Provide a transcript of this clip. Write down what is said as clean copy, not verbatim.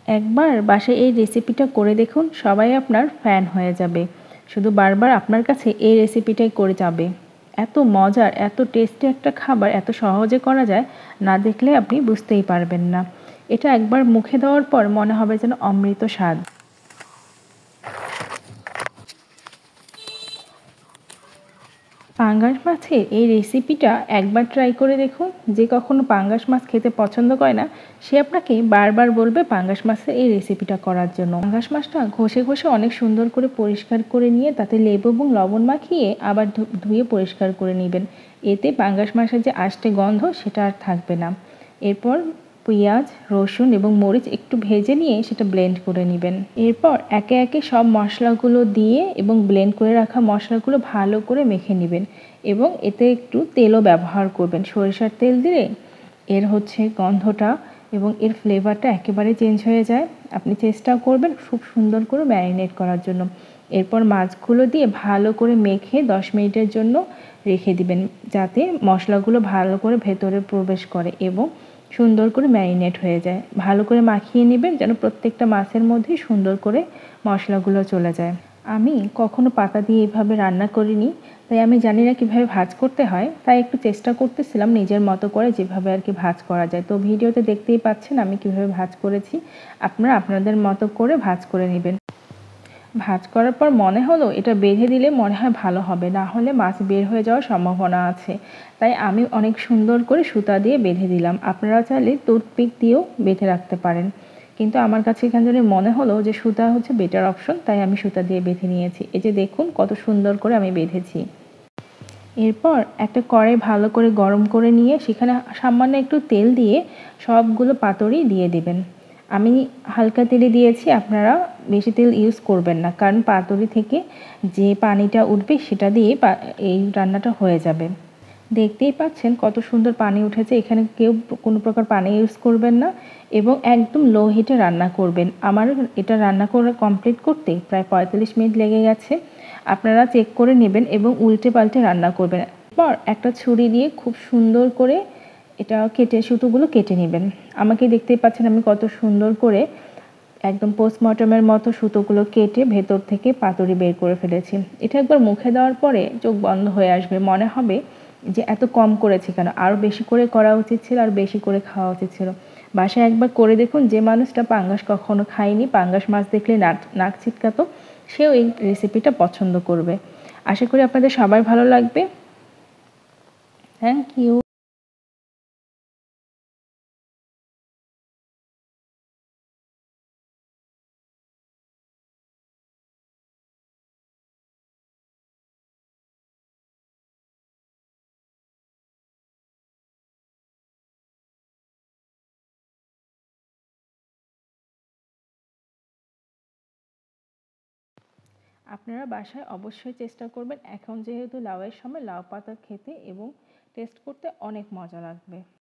একবার বাসায় এই রেসিপিটা করে দেখুন, সবাই আপনার ফ্যান হয়ে যাবে। শুধু বারবার আপনার কাছে এই রেসিপিটাই করে যাবে। এত মজার, এত টেস্টি একটা খাবার এত সহজে করা যায়, না দেখলে আপনি বুঝতেই পারবেন না। এটা একবার মুখে দেওয়ার পর মনে হবে যেন অমৃত স্বাদ। পাঙ্গাস মাছের এই রেসিপিটা একবার ট্রাই করে দেখুন। যে কখনো পাঙ্গাস মাছ খেতে পছন্দ করে না, সে আপনাকে বারবার বলবে পাঙ্গাস মাছের এই রেসিপিটা করার জন্য। পাঙ্গাস মাছটা ঘষে ঘষে অনেক সুন্দর করে পরিষ্কার করে নিয়ে তাতে লেবু এবং লবণ মাখিয়ে আবার ধুয়ে পরিষ্কার করে নেবেন। এতে পাঙ্গাস মাছের যে আষ্টে গন্ধ সেটা আর থাকবে না। এরপর পেঁয়াজ, রসুন এবং মরিচ একটু ভেজে নিয়ে সেটা ব্লেন্ড করে নেবেন। এরপর একে একে সব মশলাগুলো দিয়ে এবং ব্লেন্ড করে রাখা মশলাগুলো ভালো করে মেখে নেবেন এবং এতে একটু তেলও ব্যবহার করবেন। সরিষার তেল দিলে এর গন্ধটা এবং এর ফ্লেভারটা একেবারে চেঞ্জ হয়ে যায়। আপনি চেষ্টা করবেন খুব সুন্দর করে ম্যারিনেট করার জন্য। এরপর মাছগুলো দিয়ে ভালো করে মেখে 10 মিনিটের জন্য রেখে দিবেন, যাতে মশলাগুলো ভালো করে ভেতরে প্রবেশ করে এবং সুন্দর করে ম্যারিনেট হয়ে যায়। ভালো করে মাখিয়ে নেবেন যেন প্রত্যেকটা মাছের মধ্যেই সুন্দর করে মশলাগুলো চলে যায়। আমি কখনো পাতা দিয়ে এভাবে রান্না করিনি, তাই আমি জানি না কীভাবে ভাজ করতে হয়। তাই একটু চেষ্টা করতেছিলাম নিজের মতো করে যেভাবে আর কি ভাজ করা যায়। তো ভিডিওতে দেখতেই পাচ্ছেন আমি কীভাবে ভাজ করেছি। আপনারা আপনাদের মতো করে ভাজ করে নেবেন। ভাজ করার পর মনে হলো এটা বেঁধে দিলে মনে হয় ভালো হবে, না হলে মাছ বের হয়ে যাওয়ার সম্ভাবনা আছে। তাই আমি অনেক সুন্দর করে সুতা দিয়ে বেঁধে দিলাম। আপনারা চাইলে টুথপিক দিয়েও বেঁধে রাখতে পারেন, কিন্তু আমার কাছে এখান থেকে মনে হলো যে সুতা বেটার অপশন, তাই আমি সুতা দিয়ে বেঁধে নিয়েছি। এই যে দেখুন কত সুন্দর করে আমি বেঁধেছি। এরপর একটা কড়াই ভালো করে গরম করে নিয়ে সেখানে সামান্য একটু তেল দিয়ে সবগুলো পাতুরি দিয়ে দেবেন। আমি হালকা তেলে দিয়েছি, আপনারা বেশি তেল ইউজ করবেন না, কারণ পাতুরি থেকে যে পানিটা উঠবে সেটা দিয়ে এই রান্নাটা হয়ে যাবে। দেখতেই পাচ্ছেন কত সুন্দর পানি উঠেছে। এখানে কেউ কোনো প্রকার পানি ইউজ করবেন না এবং একদম লো হিটে রান্না করবেন। আমার এটা রান্না করে কমপ্লিট করতে প্রায় 45 মিনিট লেগে গেছে। আপনারা চেক করে নেবেন এবং উল্টে পাল্টে রান্না করবেন। এরপর একটা ছুরি দিয়ে খুব সুন্দর করে এটা সুতোগুলো কেটে নেবেন। আমাকে দেখতেই পাচ্ছেন আমি কত সুন্দর করে একদম পোস্টমর্টমের মতো সুতোগুলো কেটে ভেতর থেকে পাতুরি বের করে ফেলেছি। এটা একবার মুখে দেওয়ার পরে চোখ বন্ধ হয়ে আসবে, মনে হবে যে এত কম করেছি কেন, আরও বেশি করে করা উচিত ছিল, আর বেশি করে খাওয়া উচিত ছিল। বাসায় একবার করে দেখুন। যে মানুষটা পাঙ্গাস কখনো খায়নি, পাঙ্গাস মাছ দেখলে নাক ছিটকাতো, সেও এই রেসিপিটা পছন্দ করবে। আশা করি আপনাদের সবার ভালো লাগবে। Thank you. আপনারা বাসায় অবশ্যই চেষ্টা করবেন। এখন যেহেতু লাউয়ের সময় লাউ পাতা খেতে এবং টেস্ট করতে অনেক মজা লাগবে।